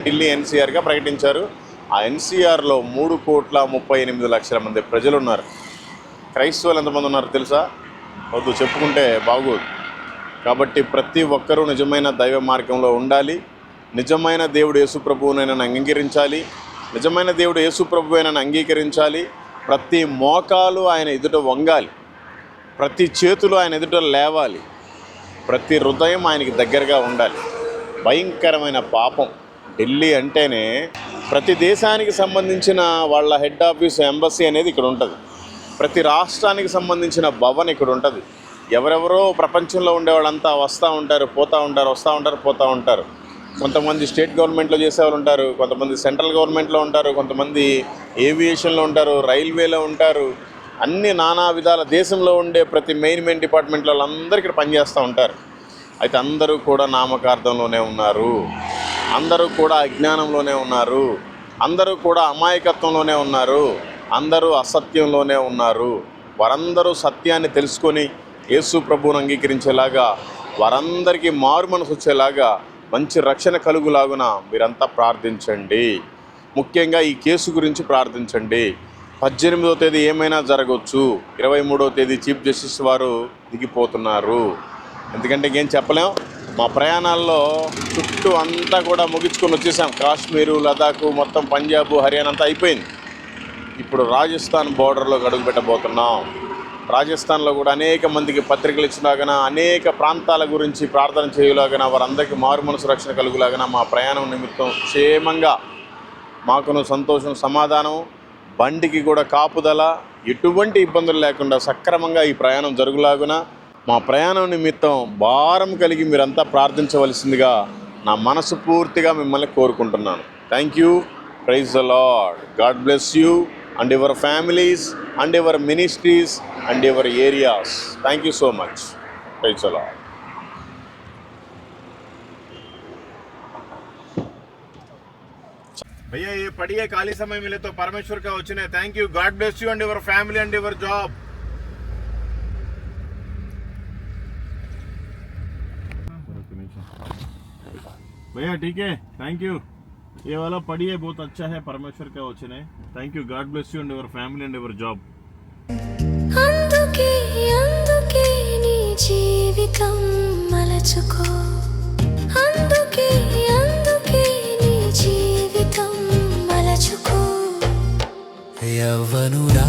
ఢిల్లీ ఎన్సీఆర్గా ప్రకటించారు. ఆ ఎన్సీఆర్లో 3,38,00,000 మంది ప్రజలు ఉన్నారు. క్రైస్తవులు ఎంతమంది ఉన్నారు తెలుసా? వద్దు, చెప్పుకుంటే బాగోదు. కాబట్టి ప్రతి ఒక్కరూ నిజమైన దైవ మార్గంలో ఉండాలి. నిజమైన దేవుడు యేసుప్రభువునైనా అంగీకరించాలి. నిజమైన దేవుడు యేసుప్రభువునైనా అంగీకరించాలి. ప్రతి మోకాలు ఆయన ఎదుట వంగాలి. ప్రతి చేతులు ఆయన ఎదుట లేవాలి. ప్రతి హృదయం ఆయనకి దగ్గరగా ఉండాలి. భయంకరమైన పాపం. ఢిల్లీ అంటేనే ప్రతి దేశానికి సంబంధించిన వాళ్ళ హెడ్ ఆఫీస్ ఎంబసీ అనేది ఇక్కడ ఉంటుంది. ప్రతి రాష్ట్రానికి సంబంధించిన భవన్ ఇక్కడ ఉంటుంది. ఎవరెవరో ప్రపంచంలో ఉండే వాళ్ళంతా వస్తూ ఉంటారు, పోతూ ఉంటారు, వస్తూ ఉంటారు, పోతూ ఉంటారు. కొంతమంది స్టేట్ గవర్నమెంట్లో చేసేవాళ్ళు ఉంటారు, కొంతమంది సెంట్రల్ గవర్నమెంట్లో ఉంటారు, కొంతమంది ఏవియేషన్లో ఉంటారు, రైల్వేలో ఉంటారు. అన్ని నానా విధాల దేశంలో ఉండే ప్రతి మెయిన్ డిపార్ట్మెంట్లో వాళ్ళందరూ ఇక్కడ పనిచేస్తూ ఉంటారు. అయితే అందరూ కూడా నామకార్థంలోనే ఉన్నారు. అందరూ కూడా అజ్ఞానంలోనే ఉన్నారు. అందరూ కూడా అమాయకత్వంలోనే ఉన్నారు. అందరూ అసత్యంలోనే ఉన్నారు. వారందరూ సత్యాన్ని తెలుసుకొని యేసు ప్రభువును అంగీకరించేలాగా, వారందరికీ మారు మనసు వచ్చేలాగా, మంచి రక్షణ కలుగులాగున మీరంతా ప్రార్థించండి. ముఖ్యంగా ఈ కేసు గురించి ప్రార్థించండి. 18వ తేదీ ఏమైనా జరగవచ్చు. 23వ తేదీ చీఫ్ జస్టిస్ వారు దిగిపోతున్నారు. ఎందుకంటే ఇంకేం చెప్పలేం. మా ప్రయాణాల్లో చుట్టూ అంతా కూడా ముగించుకొని వచ్చేసాం. కాశ్మీరు, లదాఖ్, మొత్తం పంజాబ్, హర్యానా అంతా అయిపోయింది. ఇప్పుడు రాజస్థాన్ బోర్డర్లో అడుగు పెట్టబోతున్నాం. రాజస్థాన్లో కూడా అనేక మందికి పత్రికలు ఇచ్చినాగన, అనేక ప్రాంతాల గురించి ప్రార్థన చేయలాగన, వారందరికీ మారు మనసు రక్షణ కలుగులాగన మా ప్రయాణం నిమిత్తం క్షేమంగా మాకును సంతోషం, సమాధానం, బండికి కూడా కాపుదల, ఎటువంటి ఇబ్బందులు లేకుండా సక్రమంగా ఈ ప్రయాణం జరుగులాగున మా ప్రయాణం నిమిత్తం భారం కలిగి మీరంతా ప్రార్థించవలసిందిగా నా మనసు పూర్తిగా మిమ్మల్ని కోరుకుంటున్నాను. Thank you. Praise the Lord. God bless you and your families and your ministries and your areas. Thank you so much. Praise the Lord. भैया ये पढ़िए, खाली समय मिले तो परमेश्वर का वचन है. Thank you. God bless you and your family and your job. भैया ठीक है, थैंक यू. ये वाला पढ़िए, बहुत अच्छा है, परमेश्वर का वचन है. Thank you. God bless you and your family and your job. అందుకే అందుకే నీ జీవితం మలచుకో. అందుకే అందుకే నీ జీవితం మలచుకో. యవ్వనుడా